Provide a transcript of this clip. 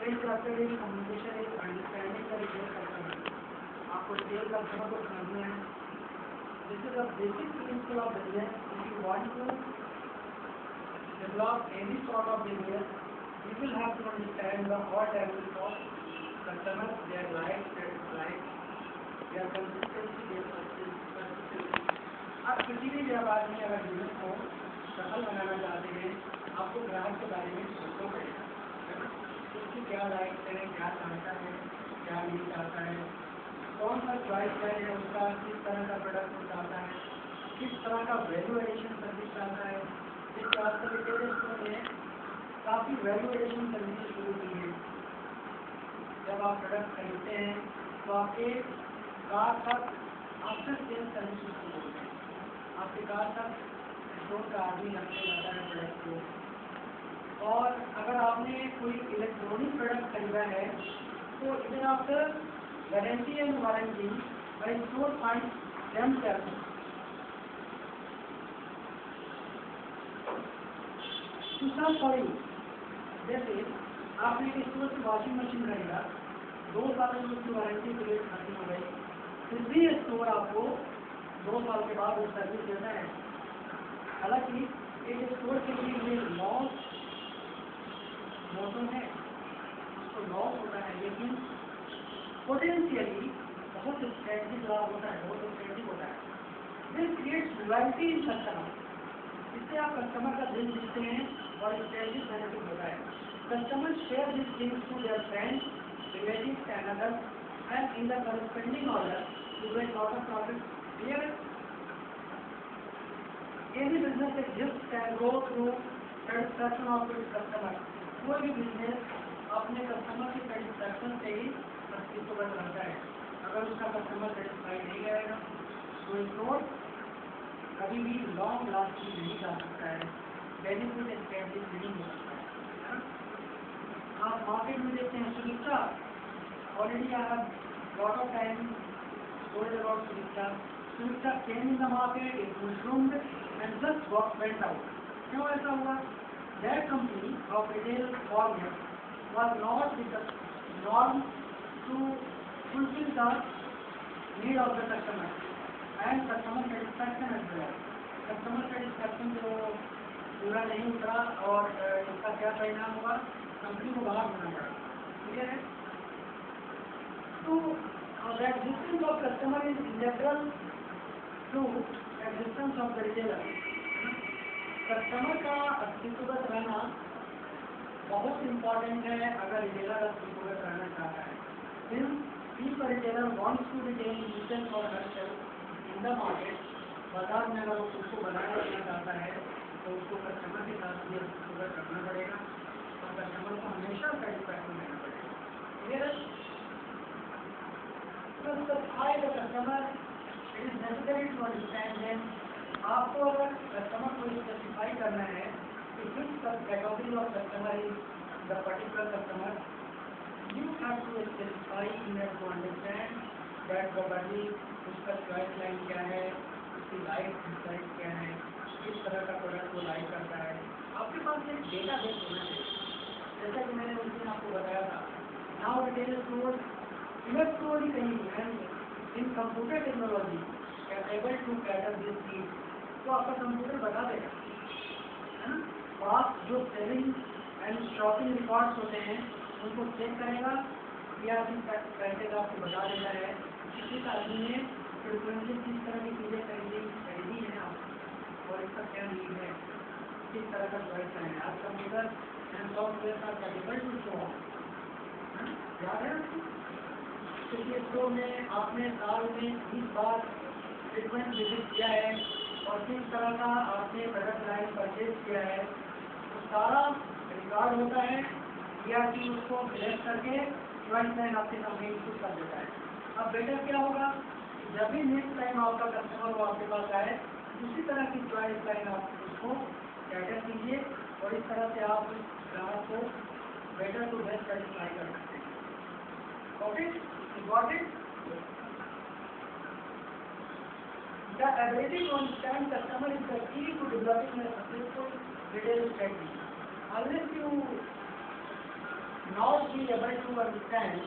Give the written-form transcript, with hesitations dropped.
Cell chapter is communication is understanding the retail customer. आपको retail customer को समझना है। This is a basic principle of business. If you want to develop any sort of business, you will have to understand the all dimensions of customers, their likes, their dislikes, their consistency, their persistence। आप किसी भी व्यापार में अगर business को सफल बनाना चाहते हैं, आपको ग्राहक के बारे में सोचना पड़ेगा। उसकी क्या लाइक्स है, क्या चाहता है, क्या नहीं चाहता है, कौन सा चॉइस है उसका, किस तरह का प्रोडक्ट वो चाहता है, किस तरह का वैल्यू एडिशन सर्विस चाहता है। जैसे आजकल रिटेल स्टोर में काफ़ी वैल्यू एडिशन सर्विस शुरू की है। जब आप प्रोडक्ट खरीदते हैं तो आपके कार तक आफ्टर सेल सर्विस शुरू होते हैं। आपके कार तक स्टोर का आदमी रखने जाता है प्रोडक्ट को। और अगर आपने कोई इलेक्ट्रॉनिक प्रोडक्ट खरीदा है तो even after guarantee and warranty by store find themselves. दूसरा सॉरी, जैसे आपने एक स्टोर से वॉशिंग मशीन खरीदा, 2 साल में उसकी वारंटी पीरियड खत्म हो गई, फिर भी स्टोर आपको 2 साल के बाद वो सर्विस देता है। हालांकि एक स्टोर के लिए ये लॉस मौसम है, उसको लॉस होता है, लेकिन पोटेंशियली बहुत स्ट्रेटजिक लाभ होता है, बहुत स्ट्रेटजिक होता है। This creates loyalty in customer. इससे आप कस्टमर का दिल जीतते हैं और स्ट्रेटजिक बेनिफिट होता है। Customer share this things to their friends, relatives and others, and in the corresponding order you get lot of profit. Here any business exist can go through satisfaction of its customer. कोई भी business अपने customer की satisfaction से ही अस्तित्व बन रहता है। अगर उसका कस्टमर सेटिस्फाइड नहीं रहेगा तो स्टोर कभी भी लॉन्ग लास्टिंग नहीं जा सकता है, बेनिफिट स्ट्रेटजिक नहीं हो सकता है। आप मार्केट में देखते हैं Suvidha, already I have lot of time told about Suvidha. Suvidha came in the market, it boomed and just went out. क्यों ऐसा हुआ? That company of retail format was not with the norm to fulfill the need of the customer and customer satisfaction as well। Customer satisfaction जो पूरा नहीं उतरा और इसका क्या परिणाम हुआ? कंपनी को बाहर होना पड़ा। ठीक है, तो the existence of customer is integral to existence of the retailer। Customer का अस्तित्वगत रहना बहुत इम्पॉर्टेंट है अगर रिटेलर अस्तित्वगत रहना चाहता है। Since if a retailer wants to retain himself और हरसेल्फ इन द मार्केट, बाजार में अगर वो उसको बनाए रखना चाहता है तो उसको कस्टमर के साथ भी अस्तित्वगत रखना पड़ेगा और कस्टमर को हमेशा सेटिस्फैक्शन देना पड़ेगा। Customer it is necessary to understand them. आपको अगर कस्टमर को स्पेसिफाई करना है कि which category of customer is the particular customer, you have to specify, you have to understand that probably उसका चॉइस लाइन क्या है, उसकी लाइक डिसलाइक क्या है, किस तरह का प्रोडक्ट वो लाइक करता है। आपके पास एक डेटा बेस होना चाहिए। जैसा कि मैंने उस दिन आपको बताया था, now retail store electronic and in computer technology can able to cater this need. तो आपका कंप्यूटर बता देगा, है ना। और आप जो सेलिंग एंड शॉपिंग रिकॉर्ड्स होते हैं उनको चेक करेगा या पैकेज आपको बता देता है कि किस आदमी ने फ्रिक्वेंटली किस तरह की चीज़ें खरीदी है आप और इसका क्या नीड है, किस तरह का चॉइस है। आप कंप्यूटर एंड सॉफ्टवेयर का कैपेबल टू शो याद है आपको? किसी स्टोर में आपने साल में 20 बार फ्रिक्वेंट विजिट किया है और किस तरह का आपने प्रोडक्ट लाइन परचेज किया है, तो सारा रिकॉर्ड होता है या कि उसको सिलेक्ट करके चॉइस लाइन आपके सामने इनपुट कर देता है। अब बेटर क्या होगा, जब भी नेक्स्ट टाइम आपका कस्टमर वो आपके पास आए उसी तरह की चॉइस लाइन आप उसको कैटर कीजिए और इस तरह से आप ग्राहक को बेटर टू बेस्ट सेटिस्फाई कर सकते हैं। Okay, got it? The ability to understand customer is the key to developing a successful retail strategy. Unless you not be able to understand